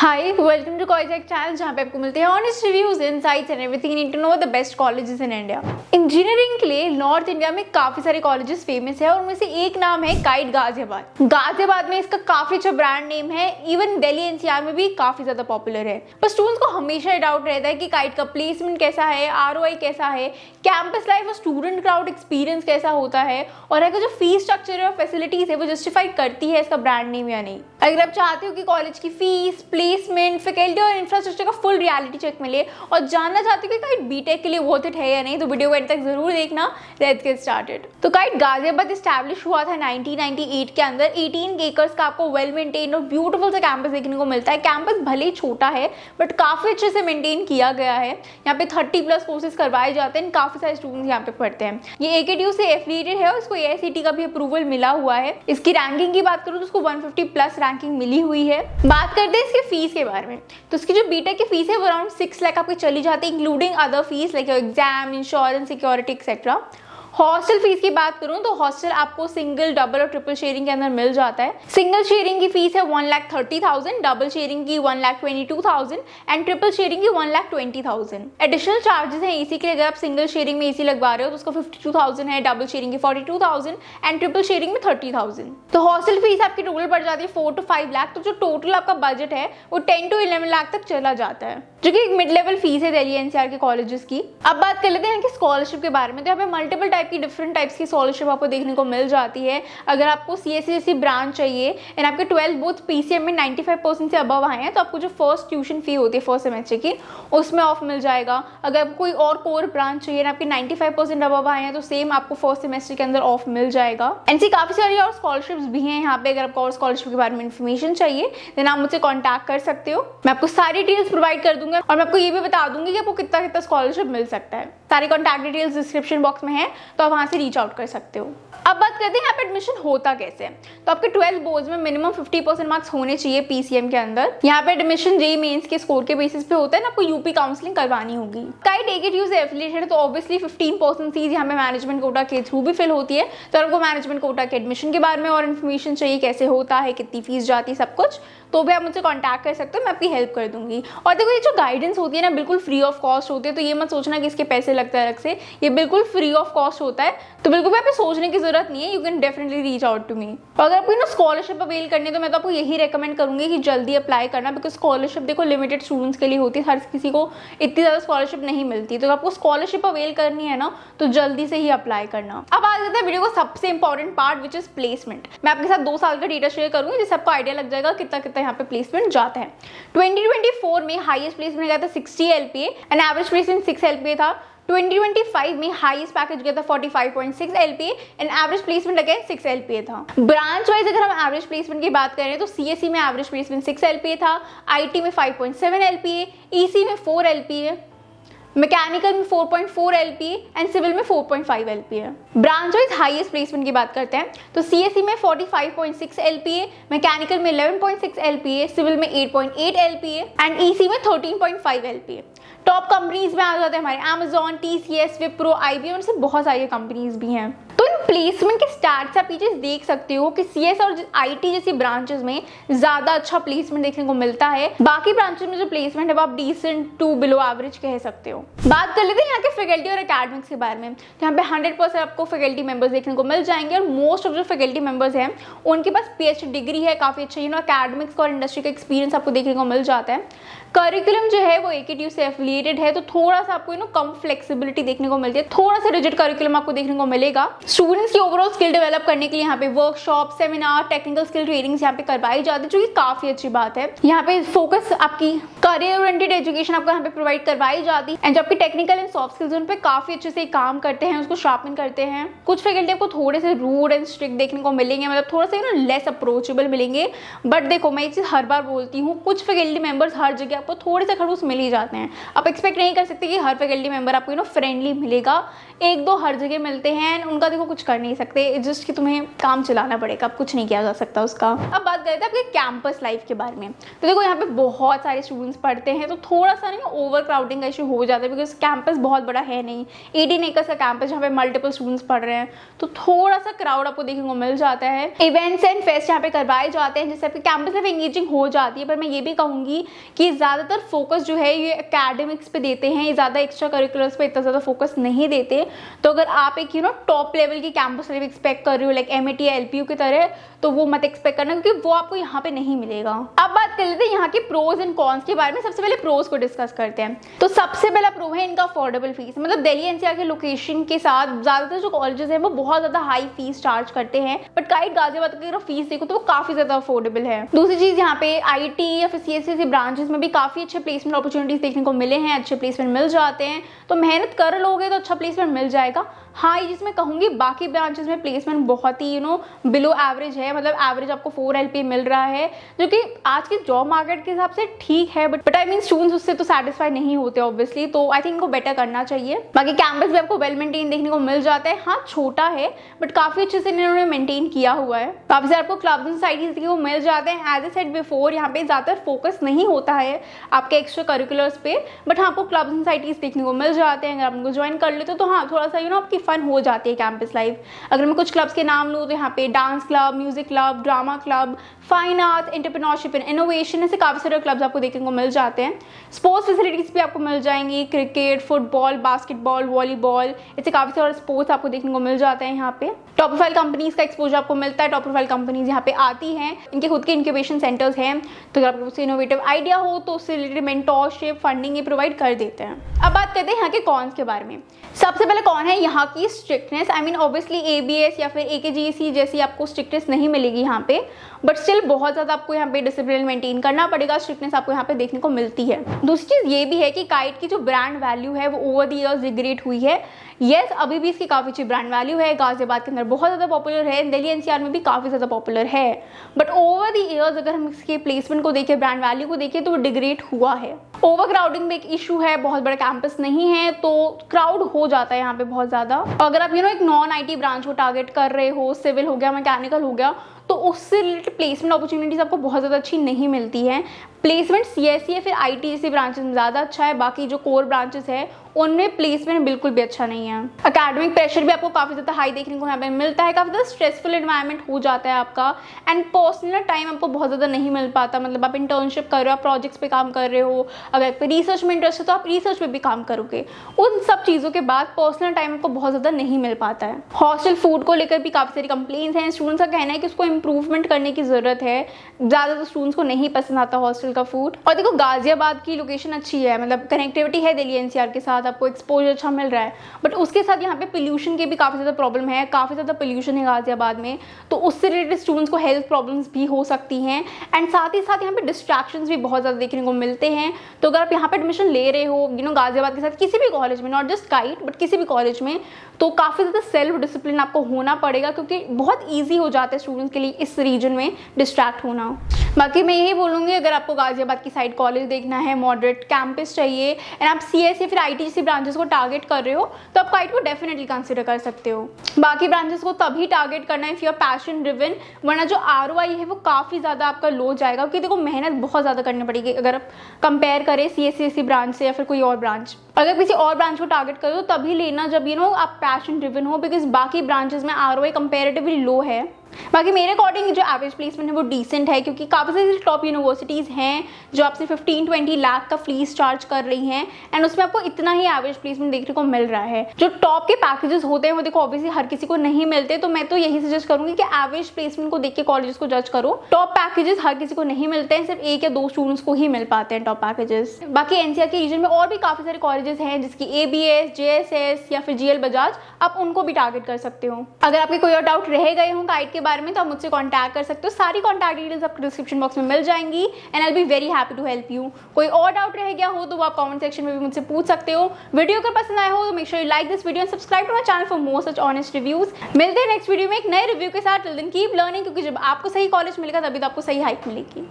Hi welcome to college channel जहाँ पे आपको मिलते हैं honest reviews insights and everything you need to know the best colleges in India. Engineering के लिए नॉर्थ इंडिया में काफी सारे कॉलेजेस फेमस है और उनमें से एक नाम है काइट गाजियाबाद। गाजियाबाद में इसका काफी अच्छा ब्रांड नेम है, इवन दिल्ली एनसीआर में भी काफी ज्यादा पॉपुलर है। पर स्टूडेंट्स को हमेशा डाउट रहता है कि काइट का प्लेसमेंट कैसा है, आरओआई कैसा है, कैंपस लाइफ और स्टूडेंट क्राउड एक्सपीरियंस कैसा होता है और अगर जो फीस स्ट्रक्चर और फैसिलिटीज है वो जस्टिफाई करती है इसका ब्रांड नेम या नहीं। अगर आप चाहते हो कि कॉलेज की फीस, प्लेसमेंट, फैकल्टी और इंफ्रास्ट्रक्चर का फुल रियलिटी चेक मिले और जानना चाहते हो कि काइट बीटेक के लिए वर्थ इट है या नहीं, तो वीडियो को एंड तक जरूर देखना। Let's get started. तो काइट गाजियाबाद एस्टैब्लिश हुआ था 1998 के अंदर। 18 एकर्स का आपको वेल मेंटेन और ब्यूटीफुल सा कैंपस देखने को मिलता है। कैंपस भले ही छोटा है बट काफी अच्छे से मेंटेन किया गया है। यहाँ पे 30+ कोर्सेज करवाए जाते हैं, काफी सारे स्टूडेंट्स यहाँ पे पढ़ते हैं। ये AKTU से एफिलिएटेड है और इसको AICTE का भी अप्रूवल मिला हुआ है। इसकी रैंकिंग की बात करूँ तो उसको 150+ रैंकिंग मिली हुई है। बात करते हैं इसके फीस के बारे में। तो इसकी जो बीटेक की फीस है वो अराउंड 6 लाख आपकी चली जाती है, including other fees like exam, insurance, security etcetera. Hostel fees की बात करूं तो हॉस्टल आपको सिंगल, डबल और ट्रिपल शेयरिंग के अंदर मिल जाता है। सिंगल शेयरिंग की फीस है 1,30,000, डबल शेयरिंग की 1,22,000 एंड ट्रिपल शेयरिंग की 1,20,000। एडिशनल चार्जेस हैं एसी के लिए। अगर आप सिंगल शेयरिंग में एसी लगवा रहे हो तो उसका 52,000 है, डबल शेयरिंग की 42,000 एंड ट्रिपल शेयरिंग में 30,000। तो हॉस्टल फीस आपकी टोटल पड़ जाती है 4 to 5 लाख। तो जो टोटल आपका बजट है वो 10 to 11 लाख तक चला जाता है, जो कि एक मिड लेवल फीस है दिल्ली एनसीआर के कॉलेजेस की। अब बात कर लेते हैं कि स्कॉलरशिप के बारे में। तो यहाँ पे मल्टीपल टाइप की डिफरेंट टाइप्स की स्कॉलरशिप आपको देखने को मिल जाती है। अगर आपको CSE जैसी ब्रांच चाहिए एंड आपके 12 बोथ PCM में 95% से अबव आए हैं तो आपको जो फर्स्ट ट्यूशन फी होती है फर्स्ट सेमेस्टर की उसमें ऑफ मिल जाएगा। अगर आपको कोई और कोर ब्रांच चाहिए और आपके 95% अबव आए हैं तो सेम आपको फर्स्ट सेमेस्टर के अंदर ऑफ मिल जाएगा। ऐसी काफी सारी और स्कॉलरशिप्स भी हैं यहाँ पे। अगर आपको और स्कॉलरशिप के बारे में इन्फॉर्मेशन चाहिए देन आप मुझसे कॉन्टैक्ट कर सकते हो। मैं आपको सारी डिटेल्स प्रोवाइड कर दूंगा और मैं आपको ये भी बता दूंगी कि आपको कितना कितना स्कॉलरशिप मिल सकता है। सारी कॉन्टैक्ट डिटेल्स डिस्क्रिप्शन बॉक्स में है तो आप वहां से रीच आउट कर सकते हो। अब बात करते हैं यहाँ पे एडमिशन होता कैसे है। तो आपके 12 बोर्ड्स में मिनिमम 50% मार्क्स होने चाहिए PCM के अंदर। यहाँ पे एडमिशन JEE मेंस के स्कोर के बेसिस पे होता है ना, आपको यूपी काउंसलिंग करवानी होगी। काइट AKTU से एफिलिएटेड है तो ऑब्वियसली 15% सीट यहाँ पे मैनेजमेंट कोटा के थ्रू भी फिल होती है। तो आपको मैनेजमेंट कोटा के एडमिशन के बारे में और इन्फॉर्मेशन चाहिए, कैसे होता है, कितनी फीस जाती है, सब कुछ, तो भी आप मुझसे कॉन्टैक्ट कर सकते हो, मैं आपकी हेल्प कर दूंगी। और देखो ये जो गाइडेंस होती है ना बिल्कुल फ्री ऑफ कॉस्ट होती है, तो ये मत सोचना कि इसके पैसे लगता है अलग से। ये बिल्कुल फ्री ऑफ कॉस्ट होता है, तो बिल्कुल भी आपको सोचने की जरूरत नहीं है। You can definitely reach out to me. और अगर आपको ना स्कॉलरशिप अवेल करनी है तो मैं तो आपको यही रेकमेंड करूंगी कि जल्दी अप्लाई करना, बिकॉज स्कॉलरशिप देखो लिमिटेड स्टूडेंट्स के लिए होती है, हर किसी को इतनी ज्यादा स्कॉलरशिप नहीं मिलती। तो आपको स्कॉलरशिप अवेल करनी है ना तो जल्दी से ही अप्लाई करना। अब आ जाता है वीडियो का सबसे important part which is placement. मैं आपके साथ 2 साल का डेटा शेयर करूंगी जिससे आपको आइडिया लग जाएगा कितना कितना यहाँ पे प्लेसमेंट जाता है। 2024 में हाईएस्ट प्लेसमेंट गया था 60 LPA and average placement 6 LPA था। 2025 में हाईएस्ट पैकेज गया था 45.6 LPA and average placement again 6 LPA था। ब्रांच वाइज अगर हम एवरेज प्लेसमेंट की बात करें तो CSE में एवरेज प्लेसमेंट 6 LPA था, IT में 5.7 LPA, EC में 4 LPA, मैकेनिकल में 4.4 LPA एंड सिविल में 4.5 LPA। Branch wise highest placement की बात करते हैं तो CSE में 45.6 LPA, मैकेनिकल में 11.6 LPA, सिविल में 8.8 LPA एंड EC में 13.5 LPA। टॉप कंपनीज में आ जाते हैं हमारे Amazon, TCS, विप्रो, IBM से बहुत सारी कंपनीज भी हैं। तो इन प्लेसमेंट के स्टैट्स आप पीछे देख सकते हो कि CS और IT जैसी ब्रांचेस में ज्यादा अच्छा प्लेसमेंट देखने को मिलता है। बाकी ब्रांचेस में जो प्लेसमेंट है वो आप डिसेंट टू बिलो एवरेज कह सकते हो। बात कर लेते हैं यहाँ के फैकल्टी और एकेडमिक्स के बारे में। तो यहाँ पे 100% आपको फैकल्टी मेंबर्स देखने को मिल जाएंगे और मोस्ट ऑफ जो फैकल्टी मेंबर्स हैं उनके पास PhD डिग्री है, काफी अच्छा एकेडमिक्स और इंडस्ट्री का एक्सपीरियंस आपको देखने को मिल जाता है। करिकुलम जो है वो AKTU से एफिलिएटेड है तो थोड़ा सा आपको कम फ्लेक्सिबिलिटी देखने को मिलती है, थोड़ा सा रिजिड करिकुलम आपको देखने को मिलेगा। स्टूडेंट्स की ओवरऑल स्किल डेवलप करने के लिए यहाँ पे workshop, seminar, technical skill trainings यहाँ पे करवाई जाती है, जो कि काफी अच्छी बात है। यहाँ पे फोकस आपकी करियर ओरिएंटेड एजुकेशन आपको यहाँ पे प्रोवाइड करवाई जाती है एंड जो आपकी टेक्निकल एंड सॉफ्ट स्किल्स उन पे काफी अच्छे से काम करते हैं, उसको शार्पन करते हैं। कुछ फैकल्टी आपको थोड़े से रूड एंड स्ट्रिक्ट देखने को मिलेंगे, मतलब थोड़ा सा लेस अप्रोचेबल मिलेंगे। बट देखो मैं ये चीज हर बार बोलती हूँ, कुछ फैकल्टी मेंबर्स हर जगह आपको थोड़े से खड़ूस मिल ही जाते हैं। आप एक्सपेक्ट नहीं कर सकते कि हर फैकल्टी मेंबर आपको फ्रेंडली मिलेगा, एक दो हर जगह मिलते हैं, उनका देखो कुछ कर नहीं सकते, जस्ट कि तुम्हें काम चलाना पड़ेगा, अब कुछ नहीं किया जा सकता उसका। अब बात करते हैं आपके कैंपस लाइफ के बारे में। तो देखो यहाँ पे बहुत सारे स्टूडेंट्स पढ़ते हैं, तो थोड़ा सा नहीं ओवर क्राउडिंग का इशू हो जाता है, बिकॉज कैंपस बहुत बड़ा है नहीं, 18 एकर्स का कैंपस जहाँ पे मल्टीपल स्टूडेंट्स पढ़ रहे हैं, तो थोड़ा सा क्राउड आपको देखने को मिल जाता है। इवेंट्स एंड फेस्ट यहाँ पे करवाए जाते हैं जिससे आपकी कैंपस लाइफ एंगेजिंग हो जाती है, पर मैं ये भी कहूँगी कि ज़्यादातर फोकस जो है ये एकेडमिक्स पे देते हैं, ज़्यादा एक्स्ट्रा करिकुलर्स पे इतना ज़्यादा फोकस नहीं देते। तो अगर आप एक टॉप लेवल की कैंपस लाइफ एक्सपेक्ट कर रहे हो लाइक MIT या LPU की तरह, तो वो मत एक्सपेक्ट करना, क्योंकि वो आपको यहाँ पे नहीं मिलेगा। अब बात कर लेते हैं यहाँ के प्रोज एंड कॉन्स के बारे में। सबसे पहले प्रोज को डिस्कस करते हैं। तो सबसे पहला प्रो है इनका अफोर्डेबल फीस, मतलब दिल्ली NCR के लोकेशन के साथ ज्यादातर जो कॉलेजेस हैं वो बहुत ज्यादा हाई फीस चार्ज करते हैं, बट काइट गाजियाबाद की अगर फीस देखो तो वो काफी ज्यादा अफोर्डेबल है। दूसरी चीज यहाँ पे IT या फिर CSE ब्रांचेस में भी काफी अच्छे प्लेसमेंट अपॉर्चुनिटीज देखने को मिले हैं, अच्छे प्लेसमेंट मिल जाते हैं, तो मेहनत कर लोगे तो अच्छा प्लेसमेंट मिल जाएगा। हाँ, ये जिसमें कहूँगी बाकी ब्रांचेस में प्लेसमेंट बहुत ही बिलो एवरेज है, मतलब एवरेज आपको 4 LPA मिल रहा है, जो कि आज के जॉब मार्केट के हिसाब से ठीक है, बट आई मीन स्टूडेंट्स उससे तो सेटिस्फाई नहीं होते ऑब्वियसली, तो आई थिंक इनको बेटर करना चाहिए। बाकी कैंपस भी आपको वेल मेंटेन देखने को मिल जाता है। हाँ, छोटा है बट काफी अच्छे से इन्होंने मेंटेन किया हुआ है। काफी सारे आपको क्लब्स एंड सोसाइटीज देखने को मिल जाते हैं। एज ए सेड बिफोर, यहाँ पे ज्यादातर फोकस नहीं होता है आपके एक्स्ट्रा करिकुलर्स पे, बट हाँ आपको क्लब्स एंड सोसाइटीज देखने को मिल जाते हैं। अगर आप उनको ज्वाइन कर लेते हो तो हाँ थोड़ा सा आपकी फन हो जाती है कैंपस लाइफ। अगर मैं कुछ क्लब्स के नाम लूँ तो यहाँ पे dance club, music club, drama club, fine arts, entrepreneurship and innovation, ऐसे काफी सारे क्लब्स आपको देखने को मिल जाते हैं। स्पोर्ट्स फैसिलिटीज भी आपको मिल जाएंगी, क्रिकेट, फुटबॉल, बास्केटबॉल, वॉलीबॉल, ऐसे काफी सारे स्पोर्ट्स आपको देखने को मिल जाते हैं। यहाँ पे टॉप प्रोफाइल कंपनीज का एक्सपोजर आपको मिलता है। टॉप प्रोफाइल कंपनीज यहाँ पे आती हैं, इनके खुद के इंक्यूबेशन सेंटर्स हैं, तो अगर आपको इनोवेटिव आइडिया हो तो उससे रिलेटेड मेंटोरशिप, फंडिंग ये प्रोवाइड कर देते हैं। अब बात करते हैं यहाँ के कॉन्स के बारे में। सबसे पहले कौन है यहाँ की strictness. I mean obviously ABS या फिर AKGC जैसी आपको स्ट्रिक्टनेस नहीं मिलेगी यहाँ पे, बट स्टिल बहुत ज़्यादा आपको यहाँ पे डिसिप्लिन मेंटेन करना पड़ेगा। स्ट्रिक्टनेस आपको यहाँ पे देखने को मिलती है। दूसरी चीज़ ये भी है कि काइट की जो ब्रांड वैल्यू है वो ओवर द इयर्स डिग्रेड हुई है। येस, अभी भी इसकी काफ़ी अच्छी ब्रांड वैल्यू है, गाजियाबाद के अंदर बहुत ज़्यादा पॉपुलर है, दिल्ली NCR में भी काफ़ी ज़्यादा पॉपुलर है, बट ओवर द इयर्स अगर हम इसके प्लेसमेंट को देखें, ब्रांड वैल्यू को देखें, तो वो डिग्रेड हुआ है। ओवर क्राउडिंग में एक इशू है, बहुत बड़ा कैंपस नहीं है तो क्राउड हो जाता है यहाँ पे बहुत ज़्यादा। अगर आप एक नॉन IT ब्रांच को टारगेट कर रहे हो, सिविल हो गया, मैकेनिकल हो गया, तो उससे रिलेटेड प्लेसमेंट अपॉर्चुनिटीज आपको बहुत ज़्यादा अच्छी नहीं मिलती है। प्लेसमेंट CSE या फिर IT जैसी ब्रांचेस में ज़्यादा अच्छा है, बाकी जो कोर ब्रांचेस है उनमें प्लेसमेंट बिल्कुल भी अच्छा नहीं है। एकेडमिक प्रेशर भी आपको काफ़ी ज़्यादा हाई देखने को यहाँ पे मिलता है, काफ़ी ज़्यादा स्ट्रेसफुल एनवायरनमेंट हो जाता है आपका, एंड पर्सनल टाइम आपको बहुत ज़्यादा नहीं मिल पाता। मतलब आप इंटर्नशिप कर रहे हो, आप प्रोजेक्ट्स पे काम कर रहे हो, अगर आपको रिसर्च में इंटरेस्ट है तो आप रिसर्च पे भी काम करोगे। उन सब चीज़ों के बाद पर्सनल टाइम आपको बहुत ज़्यादा नहीं मिल पाता है। हॉस्टल फूड को लेकर भी काफ़ी सारी कंप्लेंट्स हैं। स्टूडेंट्स का कहना है कि उसको इम्प्रूवमेंट करने की ज़रूरत है, ज़्यादातर स्टूडेंट्स को नहीं पसंद आता हॉस्टल का फूड। और देखो गाजियाबाद की लोकेशन अच्छी है, मतलब कनेक्टिविटी है दिल्ली NCR के साथ, आपको एक्सपोजर अच्छा मिल रहा है, बट उसके साथ यहाँ पे पोल्यूशन की भी काफ़ी ज़्यादा प्रॉब्लम है, काफ़ी ज़्यादा पोल्यूशन है गाजियाबाद में, तो उससे रिलेटेड स्टूडेंट्स को हेल्थ प्रॉब्लम्स भी हो सकती हैं, एंड साथ ही साथ यहाँ पे डिस्ट्रैक्शंस भी बहुत ज़्यादा देखने को मिलते हैं। तो अगर आप यहाँ पे एडमिशन ले रहे हो गाजियाबाद के साथ किसी भी कॉलेज में, नॉट जस्ट काइट बट किसी भी कॉलेज में, तो काफ़ी ज़्यादा सेल्फ डिसिप्लिन आपको होना पड़ेगा, क्योंकि बहुत ईजी हो जाता है स्टूडेंट्स के लिए इस रीजन में डिस्ट्रैक्ट होना। बाकी मैं यही बोलूँगी, अगर आपको गाजियाबाद की साइड कॉलेज देखना है, मॉडरेट कैंपस चाहिए, एंड आप CS या फिर IT जैसी ब्रांचेस को टारगेट कर रहे हो, तो आप काइट को डेफिनेटली कंसिडर कर सकते हो। बाकी ब्रांचेस को तभी टारगेट करना है if you are passion driven, वरना जो ROI है वो काफ़ी ज़्यादा आपका लो जाएगा, क्योंकि देखो मेहनत बहुत ज़्यादा करनी पड़ेगी अगर आप कंपेयर करें CSE ब्रांच से या फिर कोई और ब्रांच। अगर किसी और ब्रांच को टारगेट करो तभी लेना जब आप पैशन ड्रिवन हो, बिकॉज बाकी ब्रांचेस में ROI कंपेरेटिवली लो है। बाकी मेरे अकॉर्डिंग जो एवरेज प्लेसमेंट है वो डिसेंट है, क्योंकि काफ़ी सारी टॉप यूनिवर्सिटीज़ हैं जो आपसे 15-20 लाख का फीस चार्ज कर रही हैं, एंड उसमें आपको इतना ही एवरेज प्लेसमेंट देखने को मिल रहा है। जो टॉप के पैकेजेस होते हैं वो देखो ऑब्वियसली हर किसी को नहीं मिलते, तो मैं तो यही सजेस्ट करूंगी कि एवरेज प्लेसमेंट को देख के कॉलेजेस को जज करो। टॉप पैकेजेस हर किसी को नहीं मिलते हैं, सिर्फ 1 या 2 स्टूडेंट्स को ही मिल पाते हैं टॉप पैकेजेस। बाकी NCR के रीजन में और भी काफ़ी सारे कॉलेजेस हैं, जिसकी ABS, JSS या फिर GL बजाज, आप उनको भी टारगेट कर सकते हो। अगर आपके कोई और डाउट रह गए हों काइट के बारे में तो आप मुझसे कांटेक्ट कर सकते हो। सारी कांटेक्ट डिटेल्स आपको डिस्क्रिप्शन बॉक्स में मिल जाएंगी, and I will be very happy to help you. कोई और डाउट रह गया हो तो वो आप कमेंट सेक्शन में भी मुझसे पूछ सकते हो। वीडियो अगर पसंद आया हो तो make sure you like this video and subscribe to my channel for more such honest reviews. मिलते हैं नेक्स्ट वीडियो में एक नए रिव्यू के साथ। टिल देन कीप लर्निंग, क्योंकि जब आपको सही कॉलेज मिलेगा तभी तो आपको सही हाइक मिलेगी।